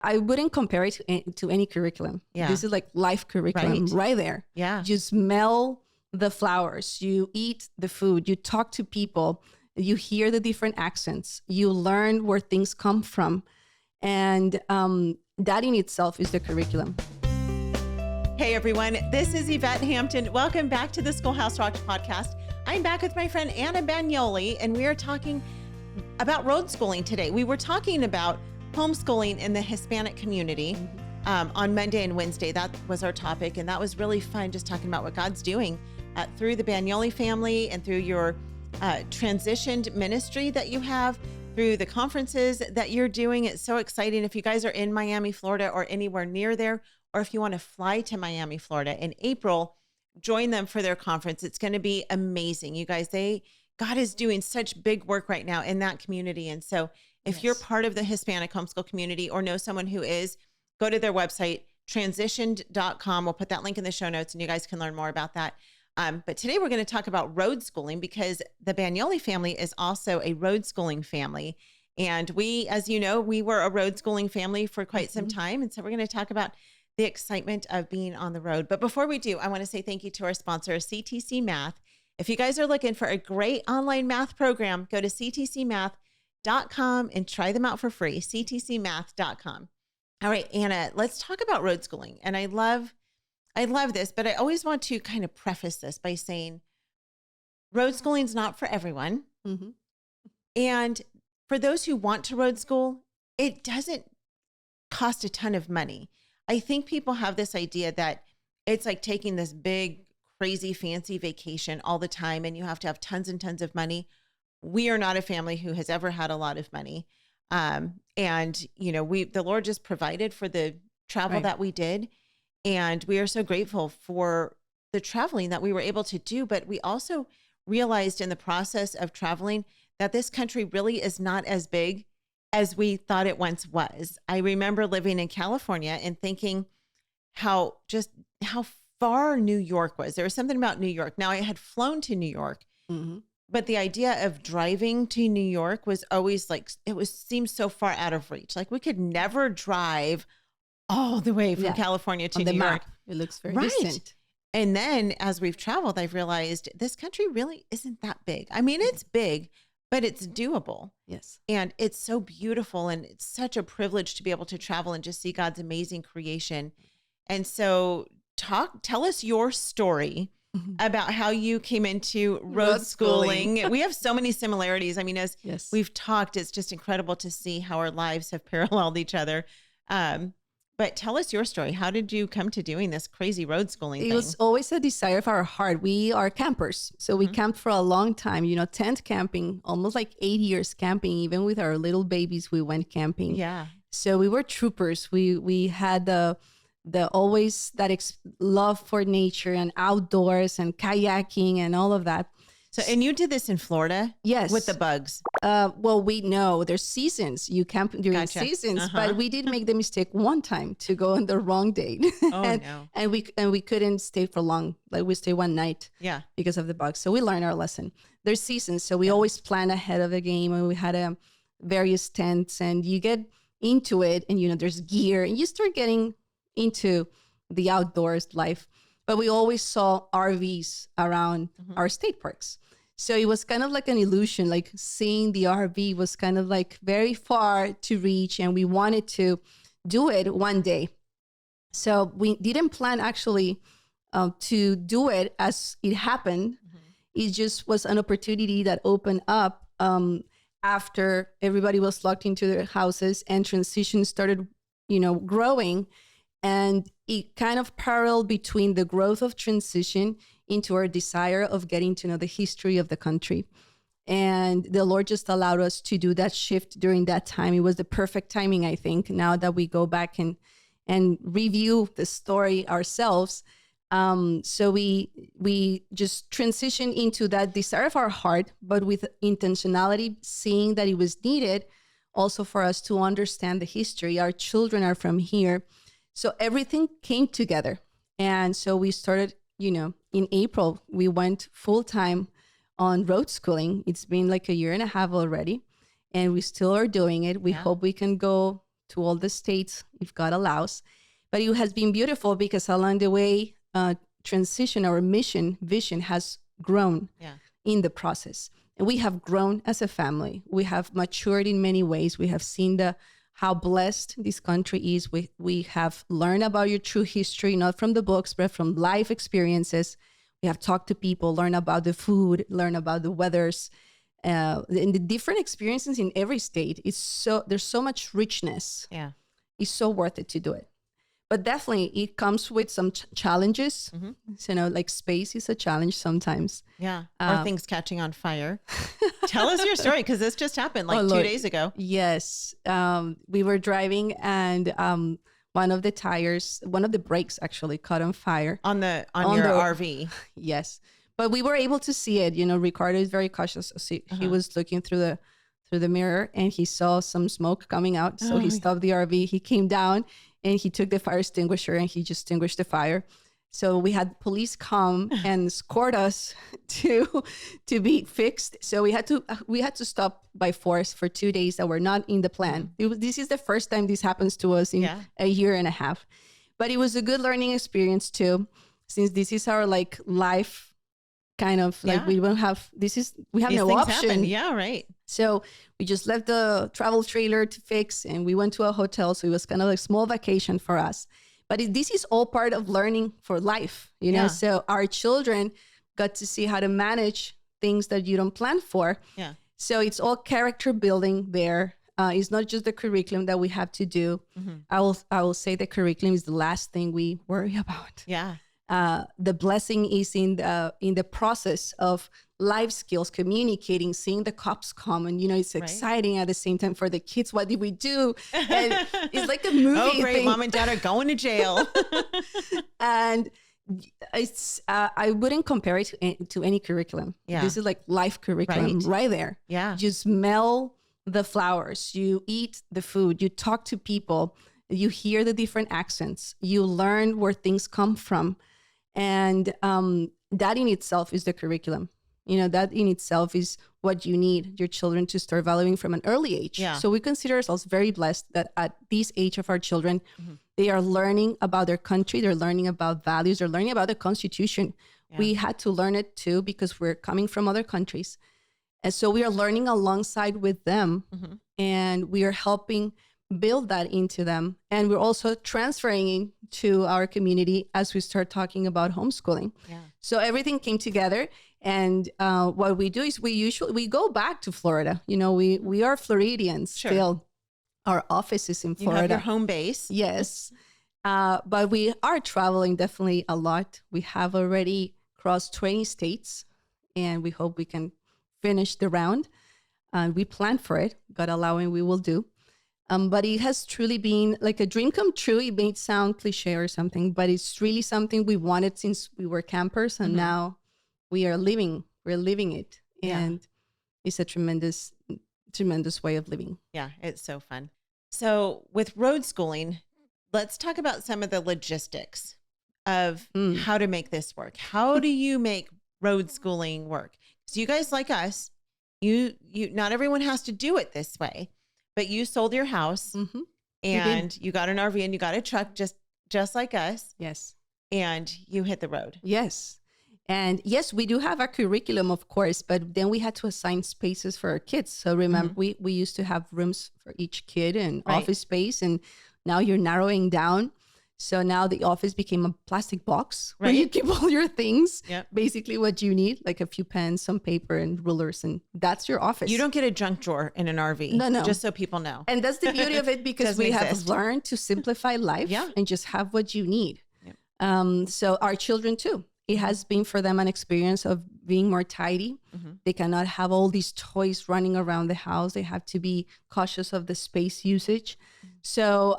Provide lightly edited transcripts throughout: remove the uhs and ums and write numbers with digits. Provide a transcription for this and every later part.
I wouldn't compare it to any curriculum. Yeah. This is like life curriculum right there. Yeah. You smell the flowers, you eat the food, you talk to people, you hear the different accents, you learn where things come from. And that in itself is the curriculum. Hey everyone, this is Yvette Hampton. Welcome back to the Schoolhouse podcast. I'm back with my friend Maria Bagnuoli, and we are talking about road schooling today. We were talking about homeschooling in the Hispanic community on Monday and Wednesday. That was our topic, and that was really fun, just talking about what God's doing through the Bagnuoli family and through your transitioned ministry that you have, through the conferences that you're doing. It's so exciting. If you guys are in Miami, Florida, or anywhere near there, or if you want to fly to Miami, Florida in April, join them for their conference. It's going to be amazing. You guys, God is doing such big work right now in that community. And so if you're part of the Hispanic homeschool community or know someone who is, go to their website, transitioned.com. We'll put that link in the show notes and you guys can learn more about that. But today we're going to talk about road schooling, because the Bagnuoli family is also a road schooling family. And we, as you know, we were a road schooling family for quite some time. And so we're going to talk about the excitement of being on the road. But before we do, I want to say thank you to our sponsor, CTC Math. If you guys are looking for a great online math program, go to ctcmath.com and try them out for free, ctcmath.com. All right, Anna, let's talk about road schooling. And I love this, but I always want to kind of preface this by saying road schooling is not for everyone. Mm-hmm. And for those who want to road school, it doesn't cost a ton of money. I think people have this idea that it's like taking this big, crazy, fancy vacation all the time and you have to have tons and tons of money. We are not a family who has ever had a lot of money. And, you know, the Lord just provided for the travel that we did. And we are so grateful for the traveling that we were able to do. But we also realized in the process of traveling that this country really is not as big as we thought it once was. I remember living in California and thinking how far New York was. There was something about New York. Now, I had flown to New York, but the idea of driving to New York was always like, seemed so far out of reach. Like we could never drive all the way from California to New York. It looks very distant. And then as we've traveled, I've realized this country really isn't that big. I mean, it's big, but it's doable. Yes. And it's so beautiful. And it's such a privilege to be able to travel and just see God's amazing creation. And so tell us your story about how you came into road schooling. We have so many similarities. I mean, as we've talked, it's just incredible to see how our lives have paralleled each other. But tell us your story. How did you come to doing this crazy road schooling thing? It was always a desire of our heart. We are campers. So we camped for a long time, tent camping, almost like 8 years camping. Even with our little babies, we went camping. Yeah. So we were troopers. We had the always that love for nature and outdoors and kayaking and all of that. So, and you did this in Florida? Yes. With the bugs? Well, we know there's seasons. You camp during seasons, but we did make the mistake one time to go on the wrong date. And we couldn't stay for long. Like we stayed one night because of the bugs. So we learned our lesson. There's seasons. So we always plan ahead of the game, and we had various tents, and you get into it and, there's gear and you start getting into the outdoors life. But we always saw RVs around our state parks. So it was kind of like an illusion, like seeing the RV was kind of like very far to reach, and we wanted to do it one day. So we didn't plan actually to do it as it happened. It just was an opportunity that opened up after everybody was locked into their houses and transition started, growing. And it kind of paralleled between the growth of transition into our desire of getting to know the history of the country. And the Lord just allowed us to do that shift during that time. It was the perfect timing, I think, now that we go back and review the story ourselves. So we just transitioned into that desire of our heart, but with intentionality, seeing that it was needed also for us to understand the history. Our children are from here. So everything came together. And so we started, in April, we went full time on road schooling. It's been like 1.5 years already, and we still are doing it. We hope we can go to all the states if God allows. But it has been beautiful because along the way, transition, our vision has grown in the process. And we have grown as a family. We have matured in many ways. We have seen how blessed this country is. We have learned about your true history, not from the books, but from life experiences. We have talked to people, learned about the food, learned about the weathers, and the different experiences in every state. There's so much richness. Yeah. It's so worth it to do it. But definitely it comes with some challenges. Mm-hmm. So, like space is a challenge sometimes. Yeah. Or things catching on fire. Tell us your story, because this just happened 2 days ago. Yes. We were driving and one of the brakes actually caught on fire. On your RV. Yes. But we were able to see it. Ricardo is very cautious. So he was looking through the mirror and he saw some smoke coming out. So he stopped the RV. He came down and he took the fire extinguisher and he just extinguished the fire. So we had police come and escort us to be fixed. So we had to stop by force for 2 days that were not in the plan. This is the first time this happens to us in a year and a half. But it was a good learning experience too, since this is our life kind of we don't have we have no option. Happen. Yeah, right. So we just left the travel trailer to fix and we went to a hotel. So it was kind of like a small vacation for us. But this is all part of learning for life, know? So our children got to see how to manage things that you don't plan for. Yeah. So it's all character building there. It's not just the curriculum that we have to do. Mm-hmm. I will say the curriculum is the last thing we worry about. Yeah. The blessing is in the process of life skills, communicating, seeing the cops come, and it's exciting at the same time for the kids. What did we do? And it's like a movie. Oh, great! Thing. Mom and Dad are going to jail. And it's I wouldn't compare it to any curriculum. Yeah. This is like life curriculum right there. Yeah, you smell the flowers, you eat the food, you talk to people, you hear the different accents, you learn where things come from. And that in itself is the curriculum. That in itself is what you need your children to start valuing from an early age. Yeah. So we consider ourselves very blessed that at this age of our children, they are learning about their country. They're learning about values. They're learning about the Constitution. Yeah. We had to learn it too because we're coming from other countries. And so we are learning alongside with them and we are helping build that into them. And we're also transferring into our community as we start talking about homeschooling. Yeah. So everything came together. And what we do is we go back to Florida. We are Floridians still. Our office is in Florida. You have your home base. Yes. But we are traveling definitely a lot. We have already crossed 20 states and we hope we can finish the round. We plan for it. God allowing, we will do. But it has truly been like a dream come true. It may sound cliche or something, but it's really something we wanted since we were campers. And now we're living it. And it's a tremendous, tremendous way of living. Yeah, it's so fun. So with road schooling, let's talk about some of the logistics of how to make this work. How do you make road schooling work? So you guys like us, you not everyone has to do it this way. But you sold your house and you got an RV and you got a truck just like us. Yes. And you hit the road. Yes. And yes, we do have a curriculum, of course, but then we had to assign spaces for our kids. So remember, we used to have rooms for each kid and office space. And now you're narrowing down. So now the office became a plastic box where you keep all your things, basically what you need, like a few pens, some paper and rulers, and that's your office. You don't get a junk drawer in an RV. No. Just so people know. And that's the beauty of it because we have learned to simplify life and just have what you need. Yeah. So our children too, it has been for them an experience of being more tidy. They cannot have all these toys running around the house. They have to be cautious of the space usage. So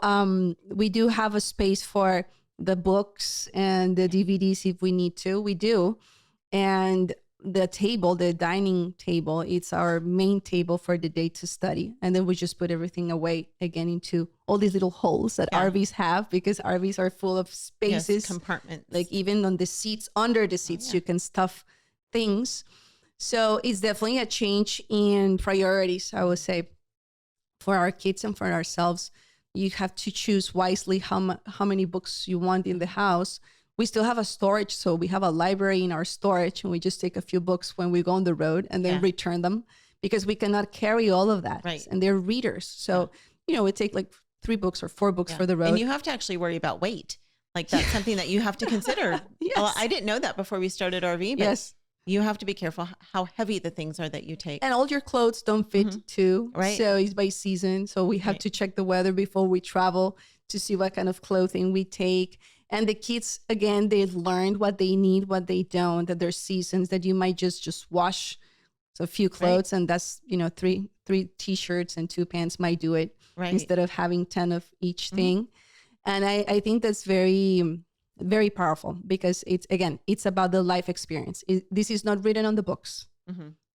we do have a space for the books and the DVDs if we need to. We do. And the table, the dining table, it's our main table for the day to study. And then we just put everything away again into all these little holes that RVs have because RVs are full of spaces. Compartments. Like even on the seats, under the seats, you can stuff things. So it's definitely a change in priorities, I would say, for our kids and for ourselves you have to choose wisely how many books you want in the house. We still have a storage. So we have a library in our storage, and we just take a few books when we go on the road and then return them, because we cannot carry all of that. Right. And they're readers. So, we take like 3 books or 4 books for the road. And you have to actually worry about weight. Like that's something that you have to consider. Yes. Well, I didn't know that before we started RV, but yes. You have to be careful how heavy the things are that you take. And all your clothes don't fit too. Right. So it's by season. So we have to check the weather before we travel to see what kind of clothing we take. And the kids, again, they learned what they need, what they don't, that there's seasons that you might just wash a few clothes, and that's, 3 t-shirts and 2 pants might do it, instead of having 10 of each thing. And I think that's very, very powerful, because it's about the life experience. This is not written on the books.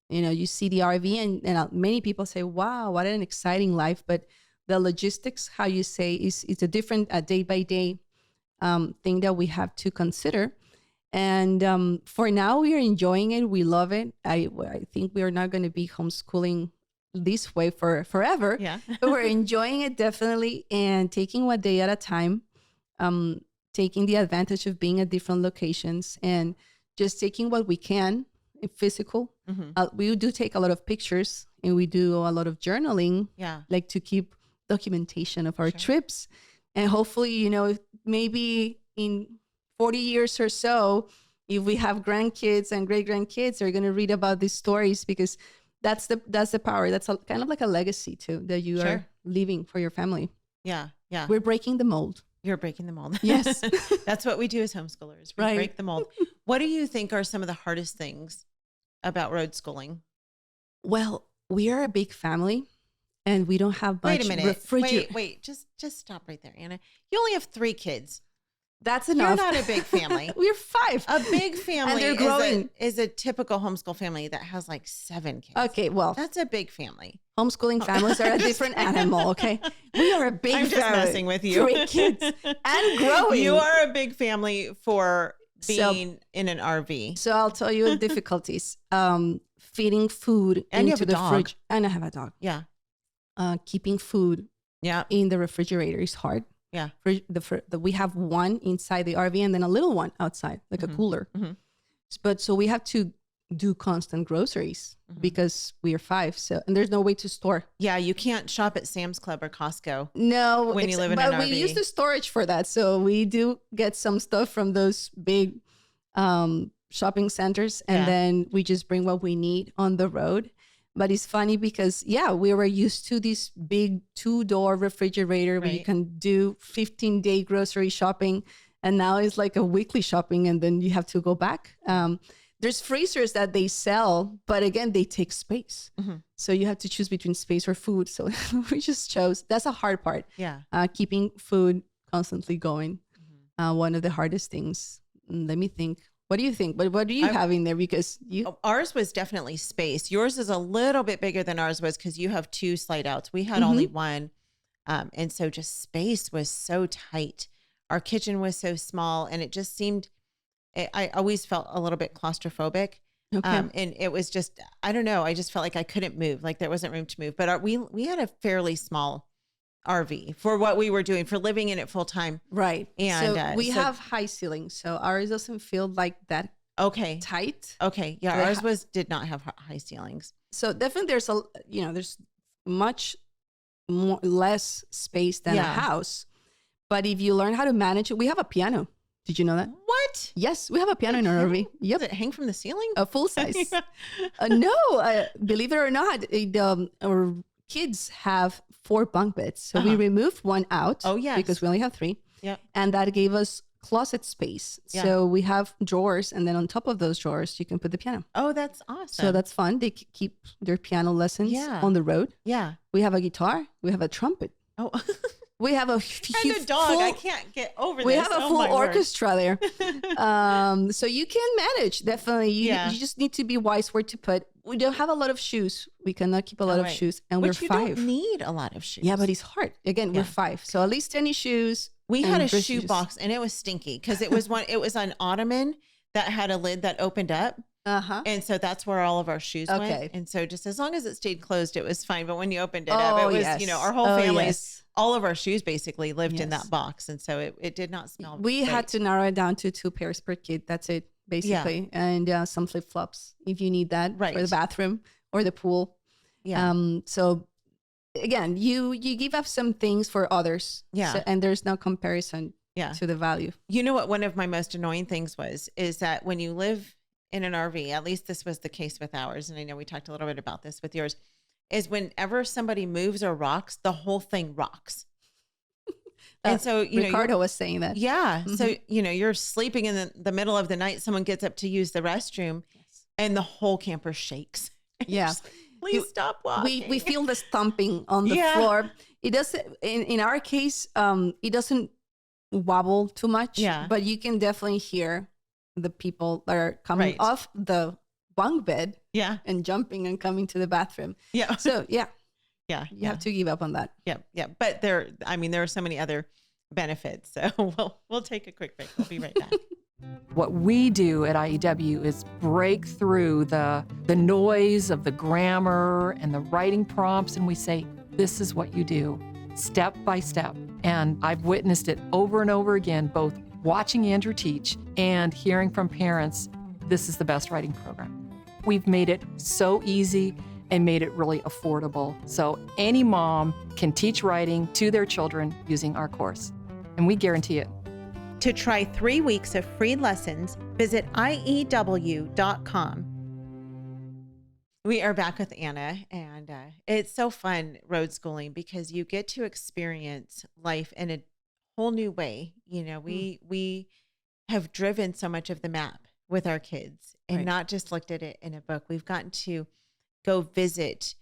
You see the RV and many people say, wow, what an exciting life. But the logistics, how you say, it's a different day by day thing that we have to consider. And for now, we are enjoying it. We love it. I think we are not going to be homeschooling this way for forever. Yeah. But we're enjoying it definitely, and taking one day at a time, taking the advantage of being at different locations, and just taking what we can physical. We do take a lot of pictures, and we do a lot of journaling, like to keep documentation of our trips. And hopefully, maybe in 40 years or so, if we have grandkids and great grandkids, they're going to read about these stories, because that's the power. That's kind of like a legacy too, that you are leaving for your family. Yeah. Yeah. We're breaking the mold. You're breaking the mold. Yes. That's what we do as homeschoolers. We break the mold. What do you think are some of the hardest things about road schooling? Well, we are a big family, and we don't have much. Wait a minute. Wait. Just stop right there, Anna. You only have 3 kids. That's enough. You're not a big family. We're 5. A big family, and they're growing. Is a typical homeschool family that has like 7 kids. Okay, well, that's a big family. Homeschooling families are a different animal. Okay, we are a big family. I'm just messing with you. 3 kids and growing. You are a big family for being in an RV. So I'll tell you the difficulties. Feeding food into the fridge, and I have a dog. Yeah. Keeping food. In the refrigerator is hard. Yeah. We have one inside the RV, and then a little one outside, like a cooler. But so we have to do constant groceries because we are 5. So, and there's no way to store. Yeah. You can't shop at Sam's Club or Costco. No. When you live in an RV. But we use the storage for that. So we do get some stuff from those big shopping centers, and then we just bring what we need on the road. But it's funny because, we were used to this big 2-door refrigerator where you can do 15-day grocery shopping. And now it's like a weekly shopping, and then you have to go back. There's freezers that they sell, but again, they take space. So you have to choose between space or food. So we just chose. That's a hard part. Yeah. Keeping food constantly going. One of the hardest things. Let me think. What do you think? What do you have in there? Because ours was definitely space. Yours is a little bit bigger than ours was, because you have 2 slide outs. We had only 1. And so just space was so tight. Our kitchen was so small, and it just seemed, I always felt a little bit claustrophobic. Okay. And it was just, I don't know. I just felt like I couldn't move, like there wasn't room to move. But we had a fairly small RV for what we were doing, for living in it full time. Right. And so we have high ceilings. So ours doesn't feel like that tight. Okay. Yeah. Ours did not have high ceilings. So definitely there's much less space than a house. But if you learn how to manage it, we have a piano. Did you know that? What? Yes, we have a piano in our RV. Yep. Does it hang from the ceiling? A full size. No, believe it or not, our kids have 4 bunk beds. So we removed one out. Oh, yes. Because we only have 3. Yeah. And that gave us closet space. Yeah. So we have drawers, and then on top of those drawers, you can put the piano. Oh, that's awesome. So that's fun. They keep their piano lessons on the road. Yeah. We have a guitar. We have a trumpet. Oh, we have a and a dog. I can't get over this. We have a full orchestra there. So you can manage. Definitely. You just need to be wise where to put. We don't have a lot of shoes. We cannot keep a lot of shoes. And we're 5. You don't need a lot of shoes. Yeah, but it's hard. Again, we're 5. So at least tennis shoes. We had a shoe box, and it was stinky because it was an ottoman that had a lid that opened up. And so that's where all of our shoes went. And so just as long as it stayed closed, it was fine. But when you opened it up, it was, our whole family's all of our shoes basically lived in that box. And so it did not smell. We had to narrow it down to 2 pairs per kid. That's it, basically. Yeah. And some flip-flops if you need that for the bathroom or the pool. Yeah. So again, you give up some things for others. Yeah. So, and there's no comparison to the value. You know what one of my most annoying things is that when you live in an RV, at least this was the case with ours, and I know we talked a little bit about this with yours, is whenever somebody moves or rocks, the whole thing rocks. And so, Ricardo was saying that. Yeah. Mm-hmm. So, you're sleeping in the middle of the night, someone gets up to use the restroom and the whole camper shakes. Yeah. Please stop walking. We feel the stomping on the floor. It doesn't, in our case, it doesn't wobble too much, but you can definitely hear the people that are coming off the bunk bed and jumping and coming to the bathroom. Yeah. So you have to give up on that. Yeah. Yeah. But there are so many other benefits. So we'll take a quick break. We'll be right back. What we do at IEW is break through the noise of the grammar and the writing prompts, and we say, this is what you do, step by step. And I've witnessed it over and over again, both watching Andrew teach and hearing from parents, this is the best writing program. We've made it so easy and made it really affordable. So any mom can teach writing to their children using our course, and we guarantee it. To try 3 weeks of free lessons, visit IEW.com. We are back with Anna, and it's so fun road schooling because you get to experience life in a whole new way. We have driven so much of the map with our kids and not just looked at it in a book. We've gotten to go visit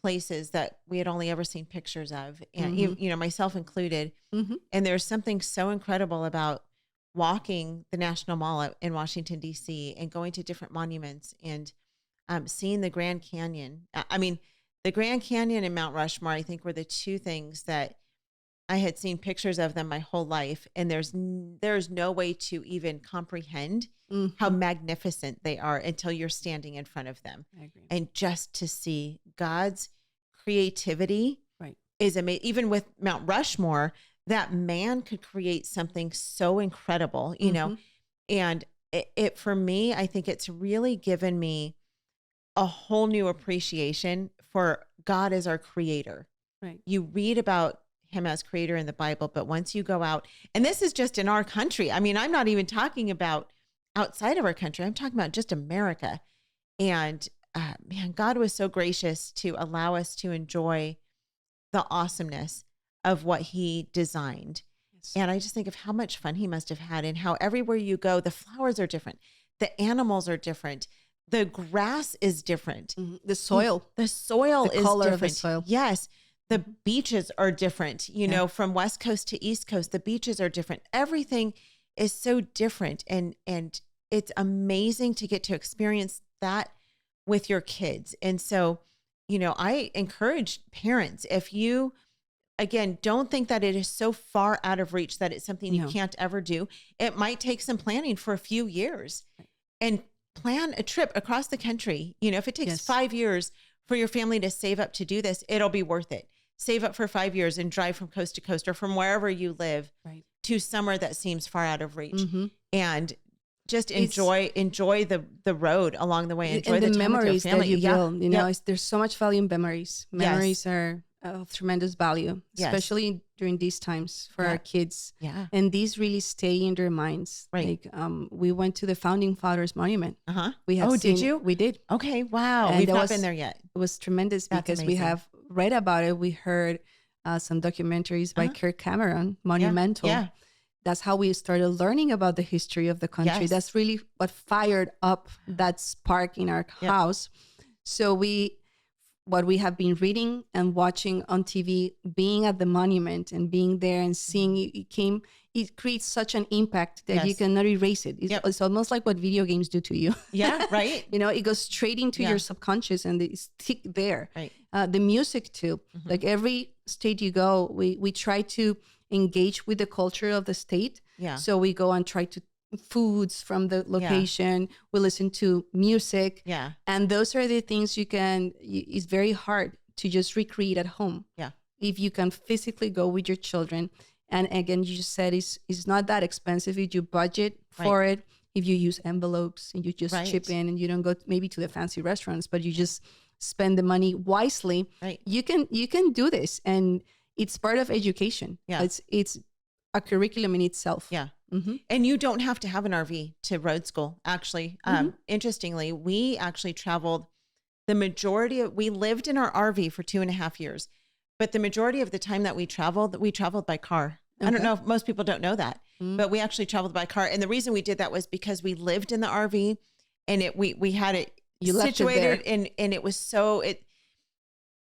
places that we had only ever seen pictures of, and myself included. Mm-hmm. And there's something so incredible about walking the National Mall in Washington, D.C. and going to different monuments and seeing the Grand Canyon. The Grand Canyon and Mount Rushmore, I think, were the two things that I had seen pictures of them my whole life. And there's no way to even comprehend how magnificent they are until you're standing in front of them. I agree. And just to see God's creativity is amazing. Even with Mount Rushmore, that man could create something so incredible, and it for me, I think it's really given me a whole new appreciation for God as our creator. Right. You read about him as creator in the Bible, but once you go out, and this is just in our country. I'm not even talking about outside of our country. I'm talking about just America. And God was so gracious to allow us to enjoy the awesomeness of what he designed. Yes. And I just think of how much fun he must have had, and how everywhere you go, the flowers are different. The animals are different. The grass is different. Mm-hmm. The soil is color different. Of the soil. Yes. The beaches are different, from West Coast to East Coast, the beaches are different. Everything is so different. And it's amazing to get to experience that with your kids. And so, I encourage parents, if you, again, don't think that it is so far out of reach that it's something you can't ever do. It might take some planning for a few years, and plan a trip across the country. If it takes 5 years for your family to save up to do this, it'll be worth it. Save up for 5 years and drive from coast to coast or from wherever you live to somewhere that seems far out of reach. Mm-hmm. And just enjoy the road along the way. Enjoy the memories that you build. There's so much value in memories. Memories are of tremendous value, especially during these times for our kids. Yeah. And these really stay in their minds. Right. Like we went to the Founding Fathers Monument. Uh-huh. Did you? We did. Okay. Wow. And we've not been there yet. It was tremendous. That's because amazing. We have read about it. We heard some documentaries by Kirk Cameron, Monumental. Yeah. That's how we started learning about the history of the country. Yes. That's really what fired up that spark in our house. So what we have been reading and watching on TV, being at the monument and being there and seeing it creates such an impact that you cannot erase it. It's almost like what video games do to you. Yeah, right. It goes straight into your subconscious and it's stick there. Right. The music too. Mm-hmm. Like every state you go, we try to engage with the culture of the state. Yeah. So we go and try to foods from the location. We listen to music. Yeah. And those are the things it's very hard to just recreate at home. Yeah. if you can physically go with your children. And again, you just said it's not that expensive if you budget for it. If you use envelopes and you just chip in and you don't go maybe to the fancy restaurants, but you just spend the money wisely, you can do this. And it's part of education. Yeah. It's a curriculum in itself. Yeah. Mm-hmm. And you don't have to have an RV to road school. Actually, interestingly, we actually traveled we lived in our RV for 2.5 years, but the majority of the time that we traveled by car. Okay. I don't know if most people don't know that, but we actually traveled by car. And the reason we did that was because we lived in the RV and we had it situated and it was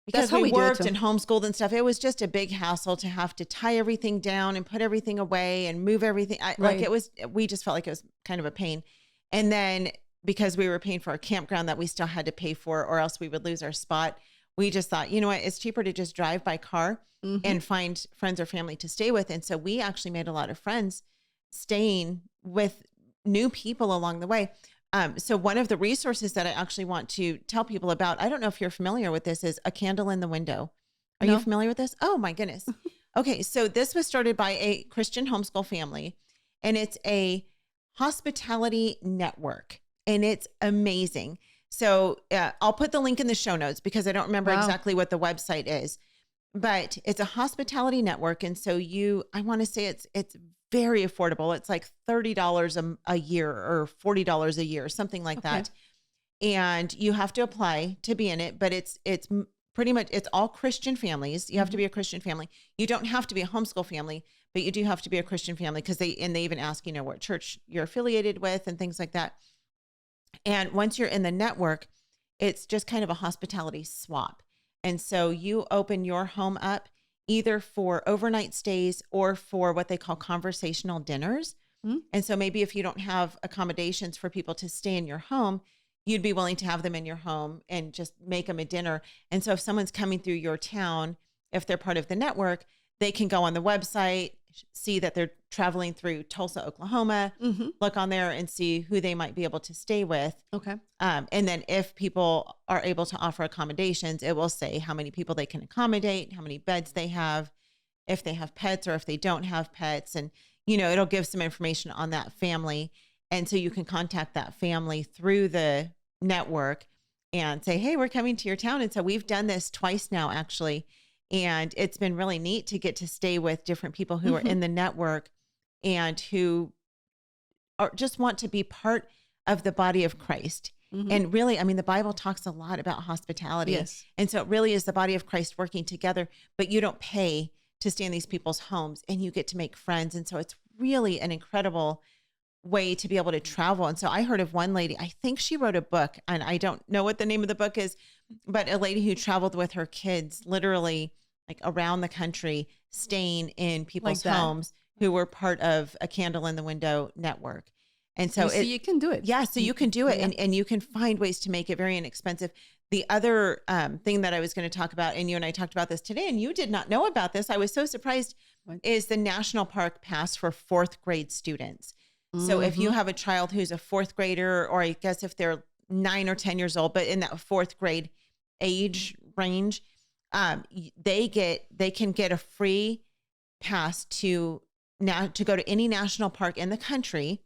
because we worked and homeschooled and stuff. It was just a big hassle to have to tie everything down and put everything away and move everything. We just felt like it was kind of a pain. And then because we were paying for a campground that we still had to pay for, or else we would lose our spot, we just thought, you know what, it's cheaper to just drive by car and find friends or family to stay with. And so we actually made a lot of friends staying with new people along the way. So one of the resources that I actually want to tell people about, I don't know if you're familiar with this, is A Candle in the Window. Are you familiar with this? Oh my goodness. Okay. So this was started by a Christian homeschool family, and it's a hospitality network, and it's amazing. So I'll put the link in the show notes because I don't remember exactly what the website is, but it's a hospitality network. And so I want to say it's very affordable. It's like $30 a year or $40 a year, something like that. And you have to apply to be in it, but it's pretty much, it's all Christian families. You have to be a Christian family. You don't have to be a homeschool family, but you do have to be a Christian family because they even ask, what church you're affiliated with and things like that. And once you're in the network, it's just kind of a hospitality swap. And so you open your home up either for overnight stays or for what they call conversational dinners. And so maybe if you don't have accommodations for people to stay in your home, you'd be willing to have them in your home and just make them a dinner. And so if someone's coming through your town, if they're part of the network, they can go on the website, see that they're traveling through Tulsa, Oklahoma, look on there and see who they might be able to stay with. Okay. And then if people are able to offer accommodations, it will say how many people they can accommodate, how many beds they have, if they have pets or if they don't have pets. And, it'll give some information on that family. And so you can contact that family through the network and say, hey, we're coming to your town. And so we've done this twice now, actually. And it's been really neat to get to stay with different people who are in the network and who just want to be part of the body of Christ. And really, the Bible talks a lot about hospitality. Yes. And so it really is the body of Christ working together, but you don't pay to stay in these people's homes and you get to make friends. And so it's really an incredible way to be able to travel. And so I heard of one lady, I think she wrote a book, and I don't know what the name of the book is, but a lady who traveled with her kids literally like around the country, staying in people's homes who were part of A Candle in the Window network. And so you can do it. Yeah. So you can do it and you can find ways to make it very inexpensive. The other thing that I was going to talk about, and you and I talked about this today, and you did not know about this, I was so surprised, is the National Park Pass for 4th grade students. So if you have a child who's a 4th grader, or I guess if they're 9 or 10 years old, but in that 4th grade age range, they can get a free pass to go to any national park in the country.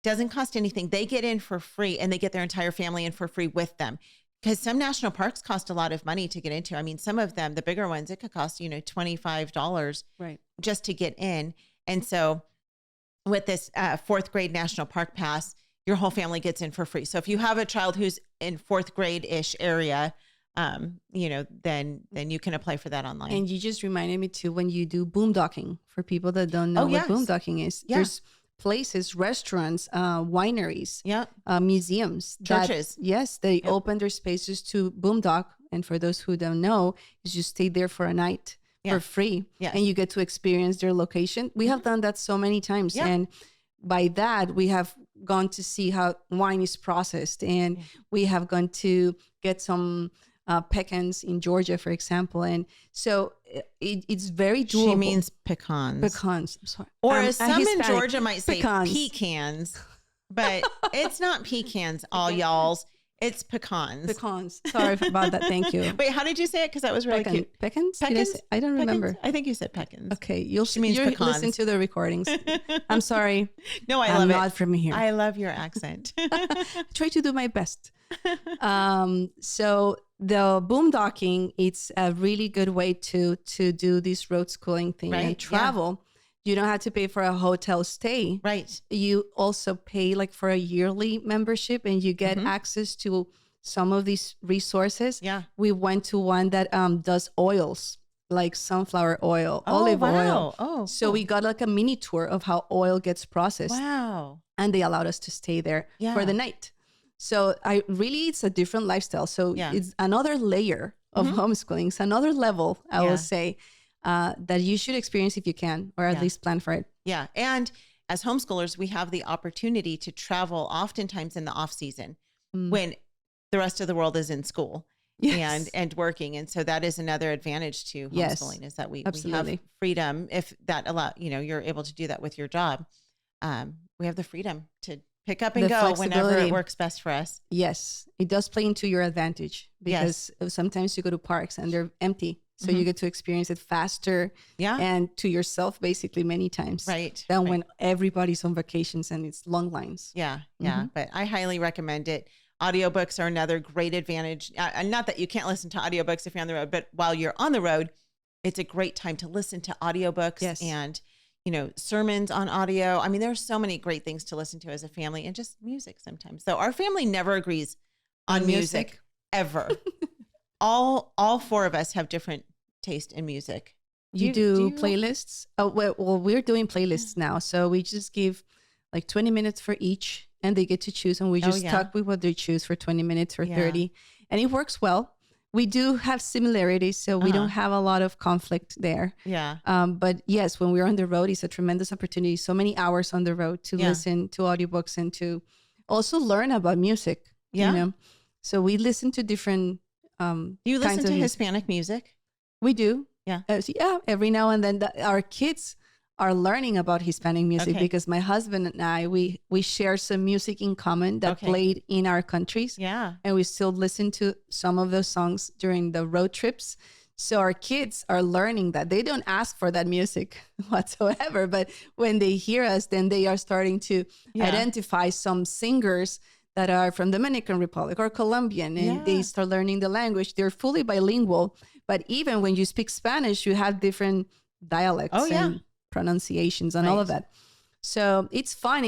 Doesn't cost anything. They get in for free, and they get their entire family in for free with them. Because some national parks cost a lot of money to get into. Some of them, the bigger ones, it could cost, $25 just to get in. And so with this 4th grade National Park Pass, your whole family gets in for free. So if you have a child who's in 4th grade-ish area, then you can apply for that online. And you just reminded me too, when you do boondocking, for people that don't know what boondocking is, there's places, restaurants, wineries, museums, churches. They open their spaces to boondock. And for those who don't know, is you stay there for a night for free, and you get to experience their location. We have done that so many times, and by that we have gone to see how wine is processed, and we have gone to get some pecans in Georgia, for example. And so it's very doable. She means pecans. Pecans. I'm sorry. Or as some Hispanic. In Georgia might say pecans. pecans, but it's not pecans, all y'alls. It's pecans. Pecans. Sorry about that. Thank you. Wait, how did you say it? Because that was really cute. Pecans? Pecans? I don't remember. I think you said pecans. Okay. You'll listen to the recordings. I'm sorry. No, I love it. I'm not from here. I love your accent. Try to do my best. So the boondocking, it's a really good way to do this road schooling thing and travel. You don't have to pay for a hotel stay. Right. You also pay like for a yearly membership and you get access to some of these resources. Yeah. We went to one that does oils, like sunflower oil, olive oil. Oh, so we got like a mini tour of how oil gets processed. Wow. And they allowed us to stay there for the night. So it's a different lifestyle. So it's another layer of homeschooling. It's another level, I will say, that you should experience if you can, or at least plan for it. Yeah. And as homeschoolers, we have the opportunity to travel oftentimes in the off season when the rest of the world is in school and working. And so that is another advantage to homeschooling is that we have freedom. If that you're able to do that with your job. We have the freedom to pick up and go whenever it works best for us. Yes. It does play into your advantage because sometimes you go to parks and they're empty. So you get to experience it faster and to yourself basically many times. Right. Than when everybody's on vacations and it's long lines. Yeah. Yeah. But I highly recommend it. Audiobooks are another great advantage. Not that you can't listen to audiobooks if you're on the road, but while you're on the road, it's a great time to listen to audiobooks and, sermons on audio. I mean, there's so many great things to listen to as a family and just music sometimes. So our family never agrees on music ever. All four of us have different taste in music. You do playlists? Oh, well, we're doing playlists now. So we just give like 20 minutes for each and they get to choose. And we just talk with what they choose for 20 minutes or 30. And it works well. We do have similarities, so we don't have a lot of conflict there. Yeah. But yes, when we're on the road, it's a tremendous opportunity. So many hours on the road to listen to audiobooks and to also learn about music. Yeah. So we listen to different you listen to Hispanic music? We do. Yeah. Every now and then our kids are learning about Hispanic music because my husband and I, we share some music in common that played in our countries. Yeah. And we still listen to some of those songs during the road trips. So our kids are learning that. They don't ask for that music whatsoever, but when they hear us, then they are starting to identify some singers that are from Dominican Republic or Colombian, and they start learning the language. They're fully bilingual, but even when you speak Spanish, you have different dialects and pronunciations and all of that. So it's fun.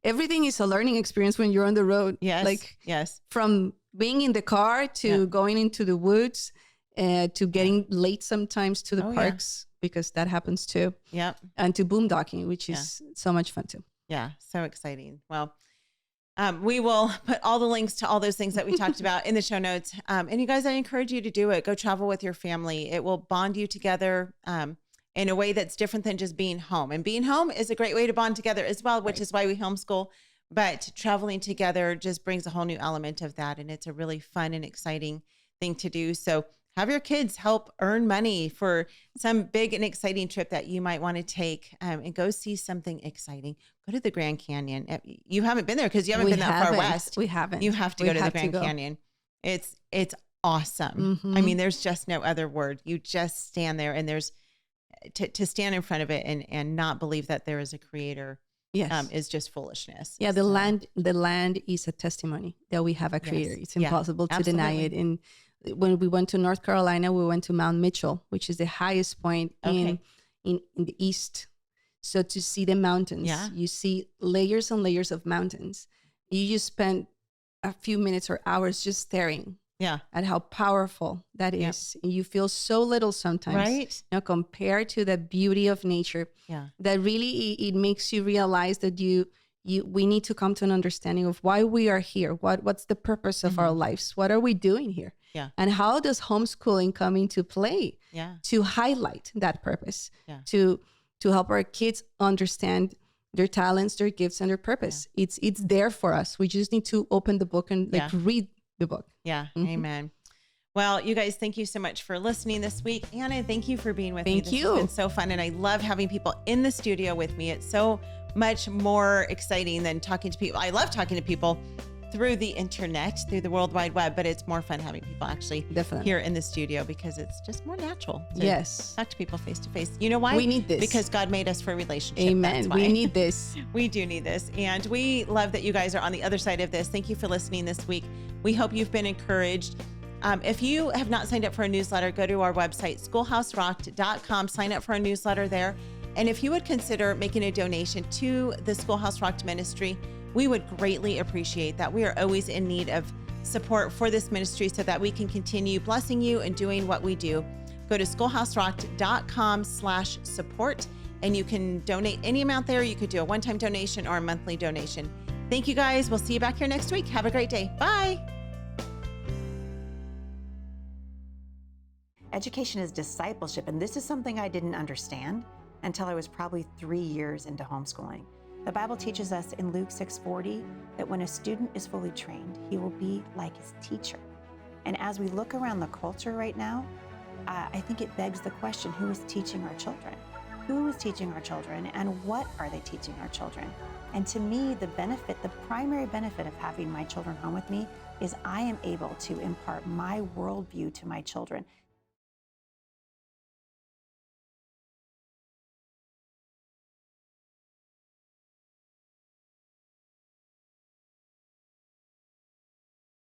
Everything is a learning experience when you're on the road. Yes. From being in the car to going into the woods, to getting late sometimes to the parks, because that happens too. Yeah. And to boondocking, which is so much fun too. Yeah. So exciting. Well, we will put all the links to all those things that we talked about in the show notes. And you guys, I encourage you to do it. Go travel with your family. It will bond you together in a way that's different than just being home. And being home is a great way to bond together as well, which is why we homeschool. But traveling together just brings a whole new element of that. And it's a really fun and exciting thing to do. So have your kids help earn money for some big and exciting trip that you might want to take, and go see something exciting. Go to the Grand Canyon. You haven't been there because you haven't been that far west. We haven't. You have to go to the Grand Canyon. It's awesome. Mm-hmm. I mean, there's just no other word. You just stand there, and there's to stand in front of it and not believe that there is a creator. Yes. Is just foolishness. Yeah, the land is a testimony that we have a creator. It's impossible to deny it. And when we went to North Carolina, we went to Mount Mitchell, which is the highest point in the east. So to see the mountains, you see layers and layers of mountains. You just spend a few minutes or hours just staring at how powerful that is. And you feel so little sometimes, right? Compared to the beauty of nature. Yeah, that really it makes you realize that we need to come to an understanding of why we are here. What's the purpose of our lives? What are we doing here? Yeah, and how does homeschooling come into play? Yeah, to highlight that purpose. Yeah, to help our kids understand their talents, their gifts, and their purpose. Yeah. It's there for us. We just need to open the book and read the book. Yeah. Mm-hmm. Amen. Well, you guys, thank you so much for listening this week. Anna, thank you for being with me. Thank you. It's been so fun. And I love having people in the studio with me. It's so much more exciting than talking to people. I love talking to people through the internet, through the World Wide Web, but it's more fun having people actually here in the studio because it's just more natural to talk to people face to face. You know why? We need this. Because God made us for a relationship. Amen. We need this. We do need this. And we love that you guys are on the other side of this. Thank you for listening this week. We hope you've been encouraged. If you have not signed up for a newsletter, go to our website, schoolhouserocked.com, sign up for a newsletter there. And if you would consider making a donation to the Schoolhouse Rocked ministry, we would greatly appreciate that. We are always in need of support for this ministry so that we can continue blessing you and doing what we do. Go to schoolhouserocked.com/support and you can donate any amount there. You could do a one-time donation or a monthly donation. Thank you guys. We'll see you back here next week. Have a great day. Bye. Education is discipleship, and this is something I didn't understand until I was probably 3 years into homeschooling. The Bible teaches us in Luke 6:40 that when a student is fully trained, he will be like his teacher. And as we look around the culture right now, I think it begs the question, who is teaching our children? Who is teaching our children, and what are they teaching our children? And to me, the primary benefit of having my children home with me is I am able to impart my worldview to my children.